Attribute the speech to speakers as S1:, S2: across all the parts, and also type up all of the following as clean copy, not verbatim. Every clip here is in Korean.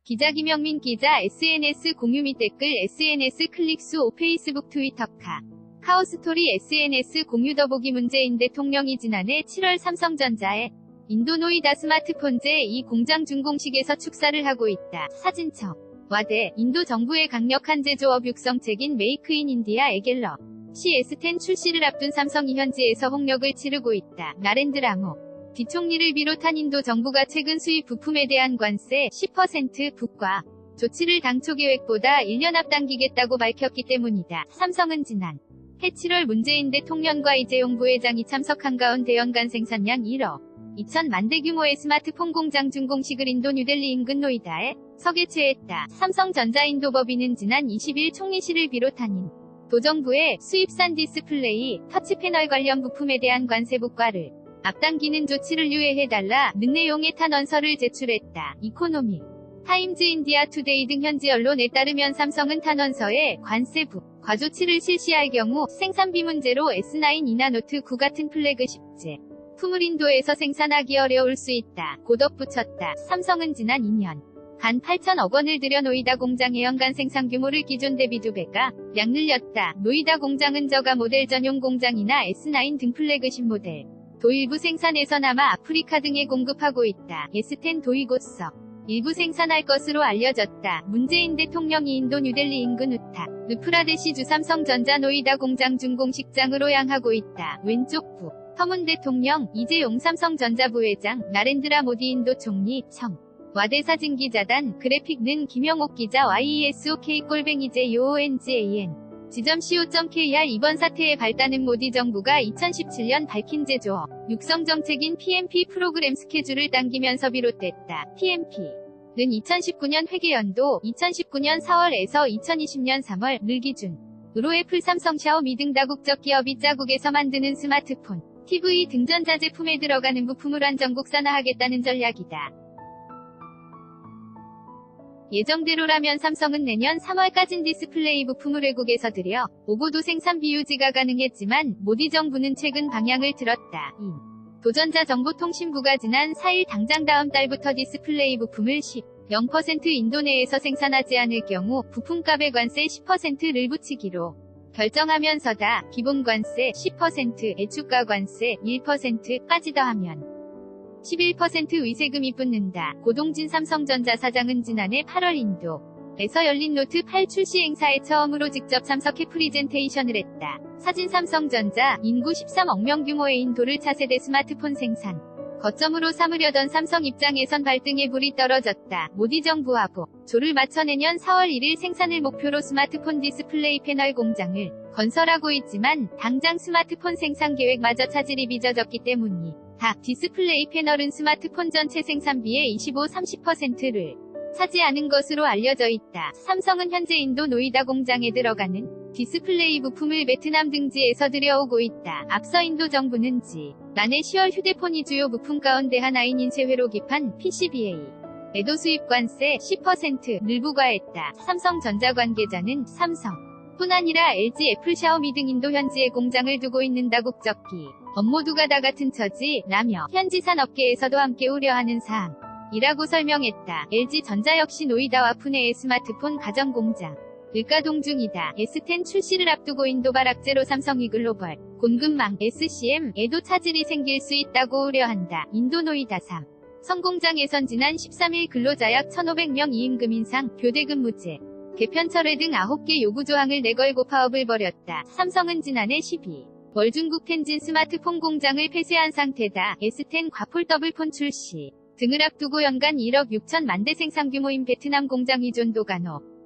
S1: 기자 김영민 기자 SNS 공유 및 댓글 SNS 클릭수 페이스북 트위터카 카오스토리 SNS 공유 더보기 문재인 대통령이 지난해 7월 삼성전자에 인도노이다 스마트폰 제2 공장 준공식에서 축사를 하고 있다. 사진첩 와대 인도 정부의 강력한 제조업 육성책인 메이크 인 인디아 에겔러 S10 출시를 앞둔 삼성이 현지에서 홍역을 치르고 있다. 나렌드라 모디 총리를 비롯한 인도 정부가 최근 수입 부품에 대한 관세 10% 부과 조치를 당초 계획보다 1년 앞당기겠다고 밝혔기 때문이다. 삼성은 지난 해 7월 문재인 대통령과 이재용 부회장이 참석한 가운데 연간 생산량 1억 2천만 대 규모의 스마트폰 공장 준공식을 인도 뉴델리 인근 노이다에서 개최했다. 삼성전자 인도법인은 지난 20일 총리실을 비롯한 인도 정부의 수입산 디스플레이, 터치 패널 관련 부품에 대한 관세 부과를 앞당기는 조치를 유예해달라는 내용의 탄원서를 제출했다. 이코노믹 타임즈 인디아 투데이 등 현지 언론에 따르면 삼성은 탄원서에 관세 부과 조치를 실시할 경우 생산비 문제로 S9 이나노트 9 같은 플래그십 제품을 인도에서 생산하기 어려울 수 있다. 고 덧붙였다. 삼성은 지난 2년 간 8천억 원을 들여 노이다 공장의 연간 생산 규모를 기존 대비 2배가 량 늘렸다. 노이다 공장은 저가 모델 전용 공장이나 S9 등 플래그십 모델 도 일부 생산에서 남아 아프리카 등에 공급하고 있다. S10 도이고서 일부 생산할 것으로 알려졌다. 문재인 대통령이 인도 뉴델리 인근 우타 루프라데시주 삼성전자 노이다 공장 준공식장으로 향하고 있다. 왼쪽부 터문 대통령, 이재용 삼성전자 부회장, 나렌드라 모디 인도 총리, 청 와대 사진기자단, 그래픽는 김영옥 기자 YESOK-JOONGAN 지점 co.kr 이번 사태의 발단은 모디 정부가 2017년 밝힌 제조업 육성 정책인 PMP 프로그램 스케줄을 당기면서 비롯됐다. PMP는 2019년 회계연도 2019년 4월에서 2020년 3월을 기준으로 애플, 삼성, 샤오미 등 다국적 기업이 자국에서 만드는 스마트폰, TV 등 전자제품에 들어가는 부품을 한정 국산화하겠다는 전략이다. 예정대로라면 삼성은 내년 3월까진 디스플레이 부품을 외국에서 들여 오고도 생산비 유지가 가능했지만 모디 정부는 최근 방향을 틀었다. 도전자정보통신부가 지난 4일 당장 다음 달부터 디스플레이 부품을 0% 인도 내에서 생산하지 않을 경우 부품값에 관세 10%를 붙이기로 결정하면서다. 기본 관세 10%, 애축가 관세 1%까지 더하면 11% 위세금이 붙는다. 고동진 삼성전자 사장은 지난해 8월 인도에서 열린 노트 8 출시 행사에 처음으로 직접 참석해 프리젠테이션을 했다. 사진 삼성전자 인구 13억 명 규모의 인도를 차세대 스마트폰 생산 거점으로 삼으려던 삼성 입장에선 발등에 불이 떨어졌다. 모디 정부와 조를 맞춰 내년 4월 1일 생산을 목표로 스마트폰 디스플레이 패널 공장을 건설하고 있지만 당장 스마트폰 생산 계획마저 차질이 빚어졌기 때문이다. 디스플레이 패널은 스마트폰 전체 생산비의 25-30%를 차지하는 것으로 알려져 있다. 삼성은 현재 인도 노이다 공장에 들어가는 디스플레이 부품을 베트남 등지에서 들여오고 있다. 앞서 인도 정부는 지난해 10월 휴대폰이 주요 부품 가운데 하나인 인쇄회로 기판 PCBA에도 수입 관세 10%를 부과했다. 삼성전자 관계자는 삼성뿐 아니라 LG, 애플, 샤오미 등 인도 현지에 공장을 두고 있는 다국적 기업 모두가 다 같은 처지라며 현지 산업계에서도 함께 우려하는 사항이라고 설명했다. LG전자 역시 노이다와 푸네의 스마트폰 가전 공장 가동 중이다. S10 출시를 앞두고 인도 발악제로 삼성이 글로벌 공급망 SCM에도 차질이 생길 수 있다고 우려한다. 인도 노이다 3 성공장에선 지난 13일 근로자 약 1,500명 임금 인상, 교대근 무제, 개편 철회 등 9개 요구 조항을 내걸고 파업을 벌였다. 삼성은 지난해 12월 중국 텐진 스마트폰 공장을 폐쇄한 상태다. S10과 폴더블폰 출시 등을 앞두고 연간 1억 6천만 대 생산 규모인 베트남 공장 의존도가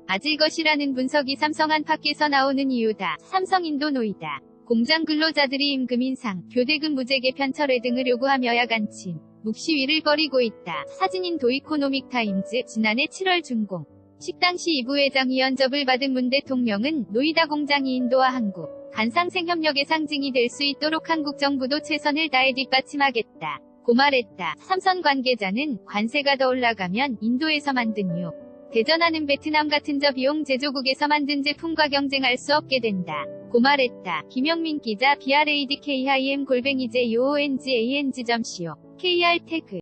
S1: 낮을 것이라는 분석이 삼성 안팎에서 나오는 이유다. 삼성 인도 노이다 공장 근로자들이 임금 인상, 교대근 무제 개편 철회 등을 요구하며 야간 침묵 시위를 벌이고 있다. 사진 인도 이코노믹 타임즈 지난해 7월 준공 식당시 이 부회장 위원접을 받은 문 대통령은 노이다 공장이 인도와 한국 간상생 협력의 상징이 될 수 있도록 한국 정부도 최선을 다해 뒷받침하겠다 고 말했다. 삼성 관계자는 관세가 더 올라가면 인도에서 만든 대전하는 베트남 같은 저비용 제조국에서 만든 제품과 경쟁할 수 없게 된다 고 말했다. 김영민 기자 BRADKIM@joongang.co.kr 태그